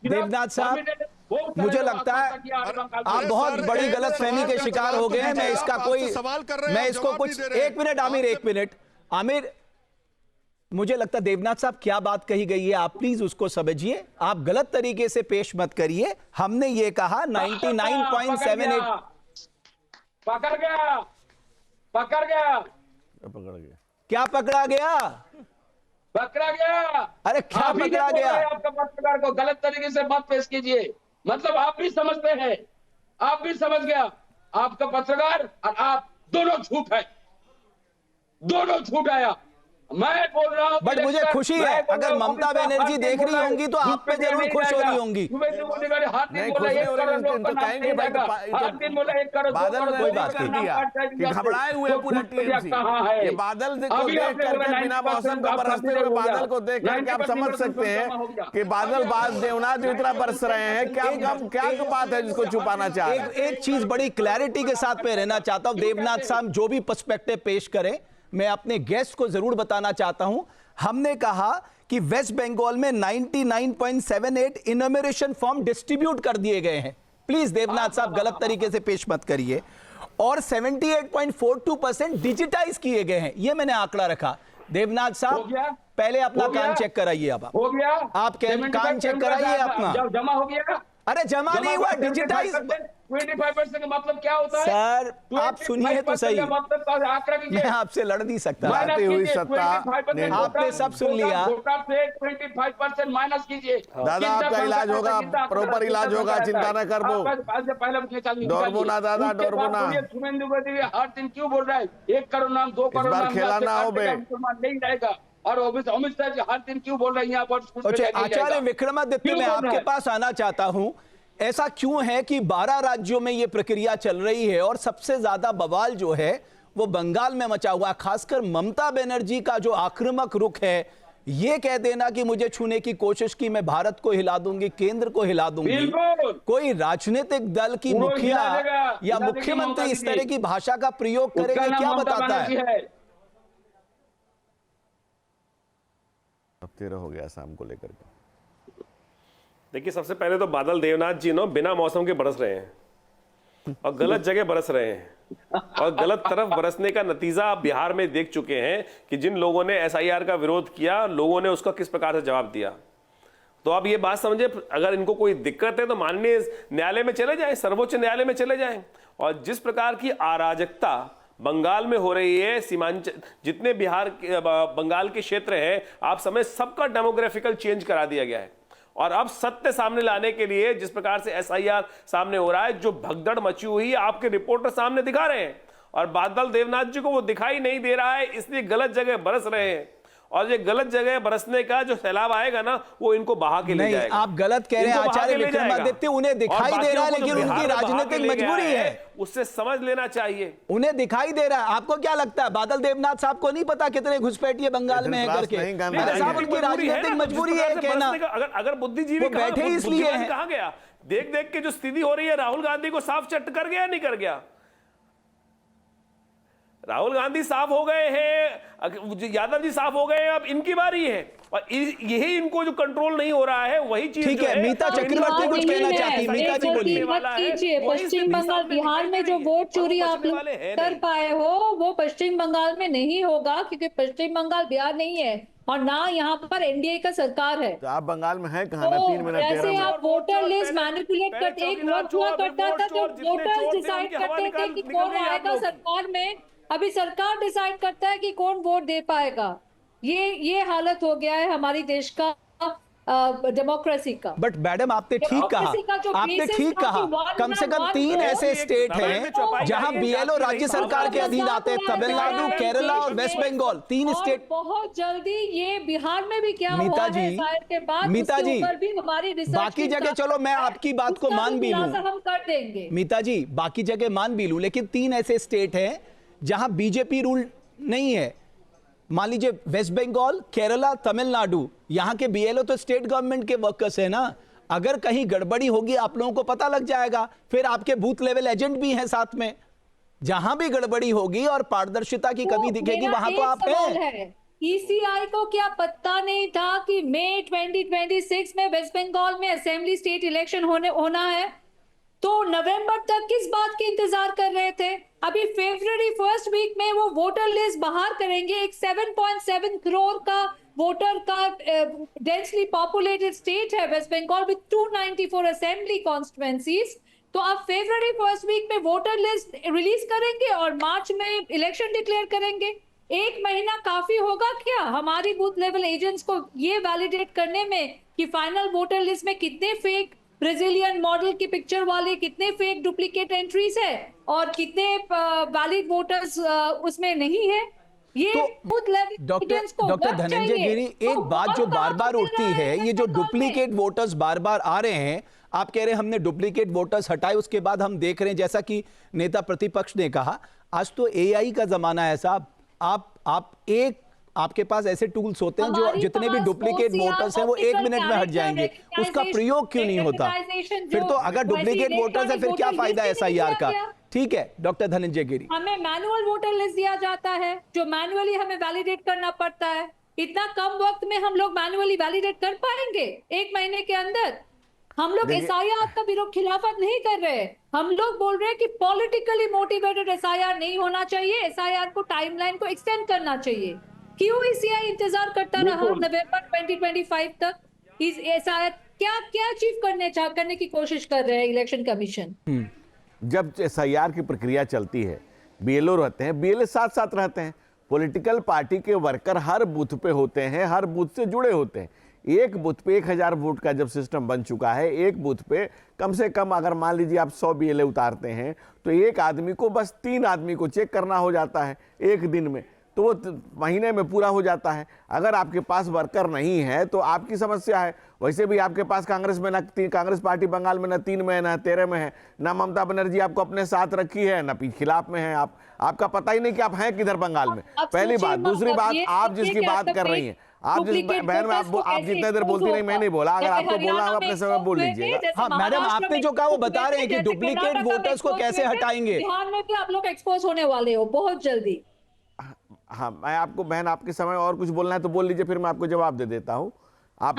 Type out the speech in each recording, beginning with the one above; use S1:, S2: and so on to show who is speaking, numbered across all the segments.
S1: देवनाथ साहब, मुझे लगता है आप बहुत बड़ी गलतफहमी के शिकार हो गए हैं। मैं इसका कोई सवाल कर रहे हैं, मैं इसको कुछ एक मिनट आमिर, एक मिनट आमिर, मुझे लगता है देवनाथ साहब क्या बात कही गई है आप प्लीज उसको समझिए, आप गलत तरीके से पेश मत करिए। हमने ये कहा 99.78
S2: पकड़ गया, पकड़ गया,
S3: पकड़ गया,
S1: क्या पकड़ा गया?
S2: पकड़ा गया।
S1: अरे क्या पकड़ा गया?
S2: आपका पत्रकार को गलत तरीके से मत पेश कीजिए, मतलब आप भी समझते हैं, आप भी समझ गया, आपका पत्रकार और आप दोनों झूठ है, दोनों झूठ आया। मैं बोल रहा हूं,
S1: बट मुझे खुशी है, अगर ममता बनर्जी देख रही होंगी तो आप पे जरूर खुश हो रही होंगी।
S3: बादल कोई बात नहीं, घबराए हुए पूरा टीएमसी, ये बादल को देख करके, बिना मौसम का बरसते हुए बादल को देख करके आप समझ सकते हैं कि बादल देवनाथ इतना बरस रहे हैं। क्या बात है जिसको छुपाना चाह रहे हैं?
S1: एक चीज बड़ी क्लैरिटी के साथ मैं रहना चाहता हूं, देवनाथ साहब जो भी पर्सपेक्टिव पेश करें, मैं अपने गेस्ट को जरूर बताना चाहता हूं। हमने कहा कि वेस्ट बंगाल में 99.78 इनमरेशन फॉर्म डिस्ट्रीब्यूट कर दिए गए हैं। प्लीज देवनाथ साहब गलत तरीके से पेश मत करिए। और 78.42% डिजिटाइज किए गए हैं, यह मैंने आंकड़ा रखा। देवनाथ साहब पहले अपना कान चेक कराइए। अब
S2: हो गया,
S1: आप कान चेक कराइए अपना।
S2: जमा हो गया?
S1: अरे जमा नहीं हुआ, डिजिटाइज।
S2: 25% का मतलब क्या होता है?
S1: सर आप सुनिए तो सही, मैं आपसे लड़ नहीं सकता।
S3: बढ़ती हुई सत्ता,
S1: आपने सब सुन लिया।
S2: 25% माइनस कीजिए।
S3: दादा आपका इलाज होगा, प्रॉपर इलाज होगा, चिंता न कर दो। डोरबो ना दादा, डोरबो ना।
S2: हर दिन क्यों बोल रहा है 1 करोड़ नाम, 2 करोड़ नाम,
S3: खेला ना हो बे,
S2: नहीं रहेगा। और अमित शाह जी हर दिन क्यों बोल रहे हैं यहाँ पर?
S1: आचार्य विक्रमादित्य, मैं आपके पास आना चाहता हूं। ऐसा क्यों है कि 12 राज्यों में यह प्रक्रिया चल रही है और सबसे ज्यादा बवाल जो है वो बंगाल में मचा हुआ, खासकर ममता बनर्जी का जो आक्रामक रुख है, ये कह देना कि मुझे छूने की कोशिश की, मैं भारत को हिला दूंगी, केंद्र को हिला दूंगी। कोई राजनीतिक दल की मुखिया या मुख्यमंत्री इस तरह की भाषा का प्रयोग करेगा, क्या बताता है?
S3: अब 13 हो गया शाम को लेकर के।
S4: देखिए, सबसे पहले तो बादल देवनाथ जी बिना मौसम के बरस रहे हैं और गलत जगह बरस रहे हैं, और गलत तरफ बरसने का नतीजा आप बिहार में देख चुके हैं कि जिन लोगों ने एसआईआर का विरोध किया, लोगों ने उसका किस प्रकार से जवाब दिया। तो आप ये बात समझे, अगर इनको कोई दिक्कत है तो माननीय न्यायालय में चले जाएं, सर्वोच्च न्यायालय में चले जाएं। और जिस प्रकार की अराजकता बंगाल में हो रही है, सीमांचल जितने बंगाल के क्षेत्र हैं, आप समझ सबका डेमोग्राफिकल चेंज करा दिया गया है। और अब सत्य सामने लाने के लिए जिस प्रकार से एसआईआर सामने हो रहा है, जो भगदड़ मची हुई आपके रिपोर्टर सामने दिखा रहे हैं, और बादल देवनाथ जी को वो दिखाई नहीं दे रहा है, इसलिए गलत जगह बरस रहे हैं। और ये गलत जगह बरसने का जो सैलाब आएगा ना, वो इनको बहा के ले जाएगा।
S1: आप गलत कह रहे हैं आचार्य विक्रमादित्य, उन्हें दिखाई दे रहा है, लेकिन उनकी राजनीतिक मजबूरी है,
S4: उससे समझ लेना चाहिए।
S1: उन्हें दिखाई दे रहा है। आपको क्या लगता है बादल देवनाथ साहब को नहीं पता कितने घुसपैठिए बंगाल में है करके? साहब उनकी राजनीतिक मजबूरी है कहना।
S4: अगर बुद्धिजीवी
S1: बैठे इसलिए
S4: कहां गया? देख देख के जो स्थिति हो रही है, राहुल गांधी को साफ चट कर गया, नहीं कर गया? राहुल गांधी साफ हो गए हैं, यादव जी साफ हो गए हैं, अब इनकी बारी है। और यही इनको जो कंट्रोल नहीं हो रहा है, वही चीज
S1: ठीक है। मीता चक्रवर्ती कुछ कहना चाहती, मीता जी बोलिए।
S5: पश्चिम बंगाल, बिहार में जो वोट चोरी आप कर पाए हो, वो पश्चिम बंगाल में नहीं होगा, क्योंकि पश्चिम बंगाल बिहार नहीं है और ना यहाँ पर एनडीए का सरकार है।
S3: तो आप बंगाल में है कहाँ? 3 मिनट
S5: ऐसे आप वोटर लिस्ट मैनिपुलेट करते, एक वोट हुआ करता था जब वोटर्स डिसाइड करते थे कि कौन आएगा सरकार में। अभी सरकार डिसाइड करता है कि कौन वोट दे पाएगा। ये हालत हो गया है हमारी देश का डेमोक्रेसी का।
S1: बट मैडम आपने ठीक कहा, आपने ठीक कहा। कम से कम 3 ऐसे स्टेट हैं जहां बीएलओ राज्य सरकार के अधीन आते हैं, तमिलनाडु, केरला और वेस्ट बंगाल। 3 स्टेट।
S5: बहुत जल्दी ये बिहार में भी क्या हुआ है के बाद,
S1: मीता जी
S5: भी हमारी
S1: बाकी जगह, चलो मैं आपकी बात को मान भी लूं,
S5: हम कर देंगे
S1: मीता जी बाकी जगह मान भी लूं, लेकिन 3 ऐसे स्टेट हैं जहां बीजेपी रूल नहीं है। मान लीजिए वेस्ट बंगाल, केरला, तमिलनाडु, यहां के बीएलओ तो स्टेट गवर्नमेंट के वर्कर्स हैं ना। अगर कहीं गड़बड़ी होगी आप लोगों को पता लग जाएगा, फिर आपके बूथ लेवल एजेंट भी हैं साथ में। जहां भी गड़बड़ी होगी और पारदर्शिता की कमी दिखेगी, वहां तो आप हैं।
S5: ईसीआई को क्या पता नहीं था कि मई 2026 में वेस्ट बंगाल में असेंबली स्टेट इलेक्शन होना है? तो नवंबर तक किस बात की इंतजार कर रहे थे? अभी फरवरी फर्स्ट वीक में वो वोटर लिस्ट बाहर करेंगे। एक 7.7 करोड़ का वोटर का डेंसली पॉपुलेटेड स्टेट है West Bengal with 294 assembly constituencies. तो आप फरवरी फर्स्ट वीक में वोटर लिस्ट रिलीज करेंगे और मार्च में इलेक्शन डिक्लेयर करेंगे। एक महीना काफी होगा क्या हमारी बूथ लेवल एजेंट्स को ये वैलिडेट करने में कि फाइनल वोटर लिस्ट में कितने फेक ब्राजीलियन मॉडल की पिक्चर वाले, कितने फेक डुप्लीकेट एंट्रीज है और कितने वैलिड वोटर्स उसमें नहीं है? ये
S1: डॉक्टर धनंजय गिरी, एक बात जो बार बार उठती है, ये जो डुप्लीकेट वोटर्स बार बार आ रहे हैं, आप कह रहे हैं हमने डुप्लीकेट वोटर्स हटाए, उसके बाद हम देख रहे हैं जैसा कि नेता प्रतिपक्ष ने कहा, आज तो एआई का जमाना है साहब। आपके पास ऐसे टूल्स होते हैं जो जितने भी डुप्लीकेट वोटर्स हैं वो 1 मिनट में हट जाएंगे, उसका प्रयोग क्यों नहीं होता? फिर तो अगर डुप्लीकेट वोटर्स है फिर क्या फायदा एसआईआर का? ठीक है डॉक्टर धनंजय गिरी,
S5: हमें मैनुअल वोटर लिस्ट दिया जाता है जो मैनुअली हमें वैलिडेट करना पड़ता है। इतना कम वक्त में हम लोग मैनुअली वैलिडेट कर पाएंगे 1 महीने के अंदर? हम लोग एसआईआर का विरोध खिलाफत नहीं कर रहे, हम लोग बोल रहे हैं कि पॉलिटिकली मोटिवेटेड एसआईआर नहीं होना चाहिए, एसआईआर को टाइमलाइन को एक्सटेंड करना चाहिए। क्यों ईसीआई इंतजार करता रहा नवंबर 2025 तक? एसआईआर क्या अचीव करने की कोशिश कर रहे हैं इलेक्शन कमीशन?
S3: जब एसआईआर की प्रक्रिया चलती है, बीएलओ रहते हैं, बीएलए साथ साथ रहते हैं, पॉलिटिकल पार्टी के वर्कर हर बूथ पे होते हैं, हर बूथ से जुड़े होते हैं। एक बूथ पे 1000 वोट का जब सिस्टम बन चुका है, एक बूथ पे कम से कम अगर मान लीजिए आप 100 बीएलए उतारते हैं तो एक आदमी को बस 3 आदमी को चेक करना हो जाता है एक दिन में, तो वो महीने में पूरा हो जाता है। अगर आपके पास वर्कर नहीं है तो आपकी समस्या है। वैसे भी आपके पास कांग्रेस में कांग्रेस पार्टी बंगाल में न 3 में न 13 में है, ना ममता बनर्जी आपको अपने साथ रखी है, न खिलाफ में है। आपका पता ही नहीं कि आप हैं किधर बंगाल में, पहली बात। दूसरी बात, आप जिसकी बात कर रही हैं, आप जिस बहन में आप जितने देर बोलती नहीं, मैं नहीं बोला, अगर आपको बोलना हो अपने समय बोल लीजिएगा।
S1: हाँ मैडम, आपने जो कहा वो बता रहे हैं कि डुप्लीकेट वोटर्स को कैसे हटाएंगे।
S5: बिहार में भी आप लोग एक्सपोज होने वाले हो बहुत जल्दी।
S3: हाँ, मैं आपको बहन आपके समय और कुछ बोलना है तो बोल लीजिए, फिर मैं आपको जवाब दे देता हूँ। आप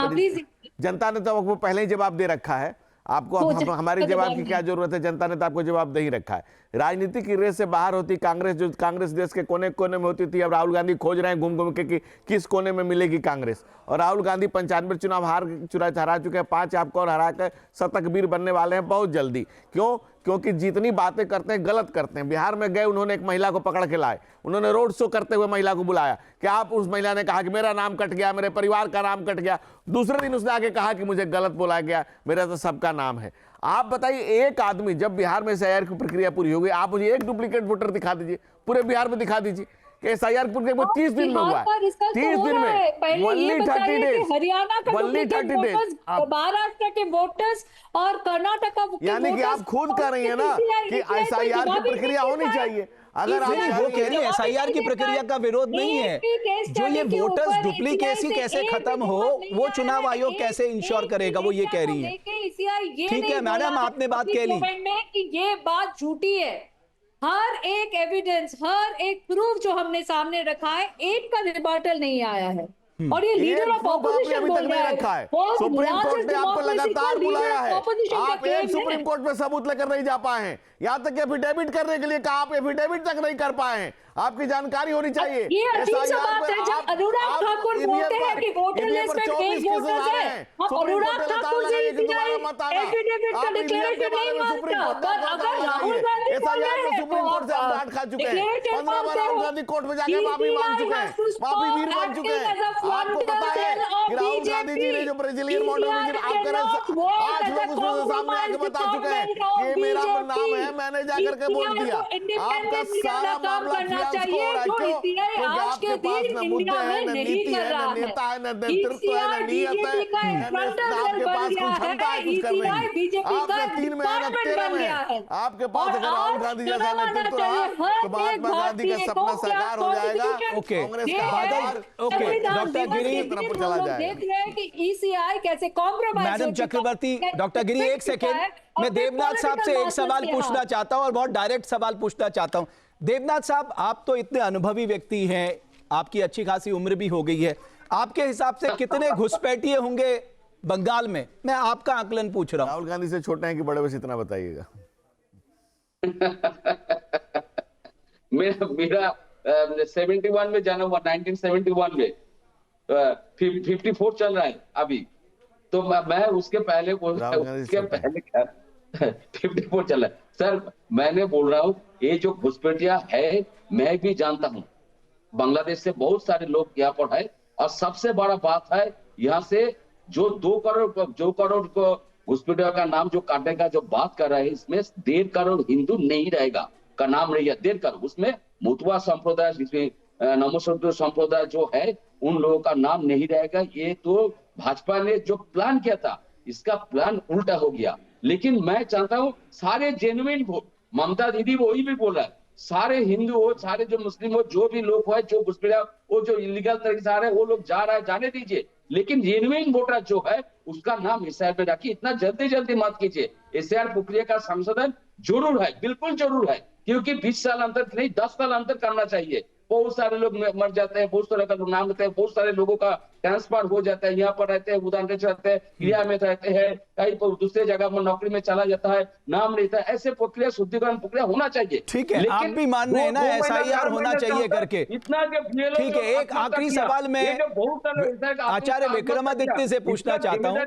S3: जनता ने तो आपको पहले ही जवाब दे रखा है, आपको हमारी जवाब की क्या जरूरत है? जनता ने तो आपको जवाब दे ही रखा है। राजनीति की रेस से बाहर होती कांग्रेस, जो कांग्रेस देश के कोने कोने में होती थी, अब राहुल गांधी खोज रहे हैं घूम घूम के कि किस कोने में मिलेगी कांग्रेस। और राहुल गांधी 95 चुनाव हरा चुके हैं, 5 आपको और हरा कर शतकवीर बनने वाले हैं बहुत जल्दी। क्योंकि जितनी बातें करते हैं गलत करते हैं। बिहार में गए, उन्होंने एक महिला को पकड़ के लाए, उन्होंने रोड शो करते हुए महिला को बुलाया कि आप, उस महिला ने कहा कि मेरा नाम कट गया, मेरे परिवार का नाम कट गया। दूसरे दिन उसने आगे कहा कि मुझे गलत बोला गया, मेरा तो सबका नाम है। आप बताइए, एक आदमी, जब बिहार में एसआईआर की प्रक्रिया पूरी हो गई, आप मुझे एक डुप्लीकेट वोटर दिखा दीजिे, पूरे बिहार में दिखा दीजिए कि एसआईआर की प्रक्रिया 30 दिन में हुआ है। 30 दिन में ओनली 30 डेज,
S5: हरियाणा का
S3: ओनली 30 डेज,
S5: महाराष्ट्र के वोटर्स और कर्नाटक का,
S3: यानी कि आप खुद कह रही है ना कि एसआईआर की प्रक्रिया होनी चाहिए। अगर
S1: वो कह रही है एसआईआर की प्रक्रिया का विरोध नहीं है, जो ये वोटर्स डुप्लीकेसी कैसे खत्म हो, वो चुनाव आयोग कैसे इंश्योर करेगा, वो ये कह रही है। ठीक है मैडम, आपने बात कह ली
S5: कि ये बात झूठी है। हर एक एविडेंस, हर एक प्रूफ जो हमने सामने रखा है, एक का रिबर्टल नहीं आया है। और ये लीडर ऑफ ऑपोजिशन बोल रहा है,
S3: सुप्रीम कोर्ट ने आपको लगातार बुलाया है, आप एक सुप्रीम कोर्ट में सबूत लेकर नहीं जा पाए हैं, यहाँ तक एफिडेविट करने के लिए कहा, आप एफिडेविट तक नहीं कर पाए हैं। आपकी जानकारी होनी चाहिए।
S5: ये अजीब सा बात है, जब अनुराग ठाकुर बोलते हैं कि वोटर लिस्ट में फेक वोटर्स हैं, हम अनुराग ठाकुर जी एफिडेविट का डिक्लेरेशन नहीं मानता, पर अगर राहुल गांधी
S3: सुप्रीम कोर्ट से आप डांट खा चुके हैं, 15 बार राहुल गांधी कोर्ट में जाके माफी मांग चुके हैं, माफी वीर बन चुके हैं। आपको पता है कि राहुल गांधी जी ने जो ब्राजीलियन मॉडल में आप कर 8 लोग उसमें सामने आके बता चुके हैं कि मेरा नाम है, मैंने जाकर के बोल दिया। आपका सारा मामला
S5: चाहिए जो ईसीआई आज के दिन इंडिया में नहीं कर रहा है।
S3: नेता है, न नेतृत्व है, न नीयत है, आपके पास कुछ क्षमता है कुछ करने की। आपके 3 में है, न 13 में है। आपके पास अगर राहुल गांधी जैसा नेतृत्व रहा तो महात्मा गांधी का सपना साकार हो जाएगा। कांग्रेस का बादल,
S1: डॉक्टर गिरी
S3: तरफ चला जाएगा।
S5: देख रहे हैं कि ईसीआई कैसे कॉम्प्रोमाइज।
S1: मैडम चक्रवर्ती, डॉक्टर गिरी एक सेकेंड, मैं देवनाथ साहब से एक सवाल पूछना चाहता हूं और बहुत डायरेक्ट सवाल पूछना चाहता हूं। देवनाथ साहब, आप तो इतने अनुभवी व्यक्ति हैं, आपकी अच्छी खासी उम्र भी हो गई है, आपके हिसाब से कितने घुसपैठिए होंगे बंगाल में? मैं आपका आकलन पूछ रहा हूं।
S3: राहुल गांधी से छोटे हैं कि बड़े, बस इतना बताइएगा।
S2: मेरा 71 में जाना हुआ, 1971 में 54 चल रहा है अभी, तो मैं उसके पहले बोल रहा हूँ, उसके पहले 54 चल रहा है सर। मैंने बोल रहा हूँ ये जो घुसपैठिया है, मैं भी जानता हूँ, बांग्लादेश से बहुत सारे लोग यहाँ पर है, और सबसे बड़ा बात है यहाँ से जो 2 करोड़ को घुसपैठिया का नाम जो काटने का जो बात कर रहा है, इसमें 1.5 करोड़ हिंदू नहीं रहेगा का नाम नहीं है, 1.5 करोड़। उसमें मुतवा संप्रदाय, जिसमें नमोसुद्र संप्रदाय जो है, उन लोगों का नाम नहीं रहेगा। ये तो भाजपा ने जो प्लान किया था, इसका प्लान उल्टा हो गया। लेकिन मैं चाहता हूँ सारे जेन्युइन वोट, ममता दीदी वही भी बोल रहा है, सारे हिंदू हो, सारे जो मुस्लिम हो, जो भी लोग हो, जो घुसपैठिया, वो जो इलीगल तरीके से आ रहे हैं, वो लोग जा रहा है, जाने दीजिए। लेकिन जेन्युइन वोटर जो है, उसका नाम एसआईआर में रखिए। इतना जल्दी मत कीजिए। एसआईआर प्रक्रिया का संशोधन जरूर है, बिल्कुल जरूर है, क्योंकि 20 साल अंतर नहीं, 10 साल अंतर करना चाहिए। बहुत सारे लोग मर जाते हैं, बहुत सारे का नाम रहते हैं, बहुत सारे लोगों का ट्रांसफर हो जाता है, यहाँ पर रहते हैं, उदाहरण रहते हैं, क्रिया में रहते हैं, कहीं पर दूसरे जगह में नौकरी में चला जाता है, नाम रहता है। ऐसे प्रक्रिया, शुद्धिकरण प्रक्रिया होना चाहिए।
S1: ठीक है, आप भी मान रहे हैं ना एसआईआर होना चाहिए करके?
S2: इतना
S1: ठीक है, एक आखिरी सवाल में आचार्य विक्रमादित्य से पूछना चाहता हूं।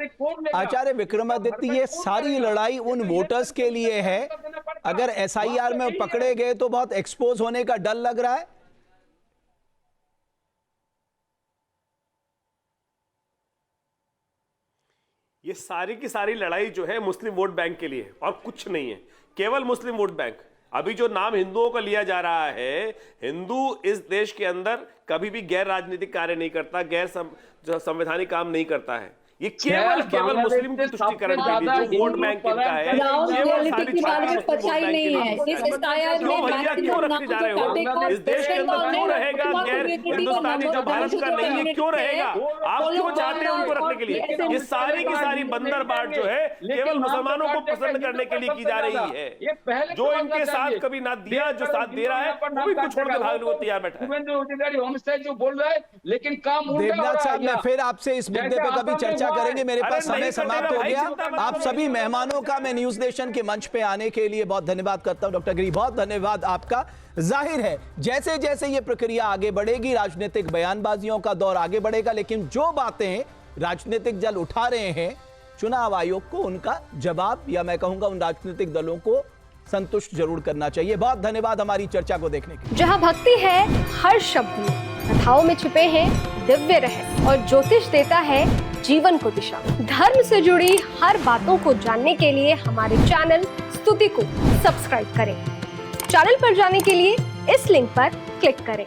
S1: आचार्य विक्रमादित्य, ये सारी लड़ाई उन वोटर्स के लिए है, अगर एसआईआर में पकड़े गए तो बहुत एक्सपोज होने का डर लग रहा है?
S4: ये सारी की सारी लड़ाई जो है मुस्लिम वोट बैंक के लिए और कुछ नहीं है, केवल मुस्लिम वोट बैंक। अभी जो नाम हिंदुओं का लिया जा रहा है, हिंदू इस देश के अंदर कभी भी गैर राजनीतिक कार्य नहीं करता, गैर संवैधानिक काम नहीं करता है। ये केवल मुस्लिम की तुष्टीकरण के लिए जो वोट बैंक इनका है, क्यों रखे जा रहे हो? इस देश के अंदर क्यों रहेगा गैर हिंदुस्तानी जो भारत का नहीं है, क्यों रहेगा? आप क्यों चाहते हैं उनको रखने के लिए? ये सारी की सारी बंदरबाट जो है केवल मुसलमानों को पसंद करने के लिए की जा रही है। जो इनके साथ कभी ना दिया, जो साथ दे रहा है, वो भी कुछ छोड़ के भागने को तैयार बैठा है।
S2: जो बोल रहा है, लेकिन काम
S1: देवनाथ साहब, मैं फिर आपसे इस मुद्दे पे कभी चर्चा करेंगे, मेरे पास समय समाप्त हो गया। आप सभी मेहमानों का मैं न्यूज नेशन के मंच पे आने के लिए बहुत धन्यवाद करता हूं। डॉक्टर गिरी, बहुत धन्यवाद आपका। जाहिर है जैसे जैसे ये प्रक्रिया आगे बढ़ेगी, राजनीतिक बयानबाजियों का दौर आगे बढ़ेगा, लेकिन जो बातें राजनीतिक दल उठा रहे हैं, चुनाव आयोग को उनका जवाब, या मैं कहूंगा उन राजनीतिक दलों को संतुष्ट जरूर करना चाहिए। बहुत धन्यवाद हमारी चर्चा को देखने के लिए।
S6: जहां भक्ति है हर शब्द में, कथाओं में छिपे हैं दिव्य रहस्य, और ज्योतिष देता है जीवन को दिशा। धर्म से जुड़ी हर बातों को जानने के लिए हमारे चैनल स्तुति को सब्सक्राइब करें। चैनल पर जाने के लिए इस लिंक पर क्लिक करें।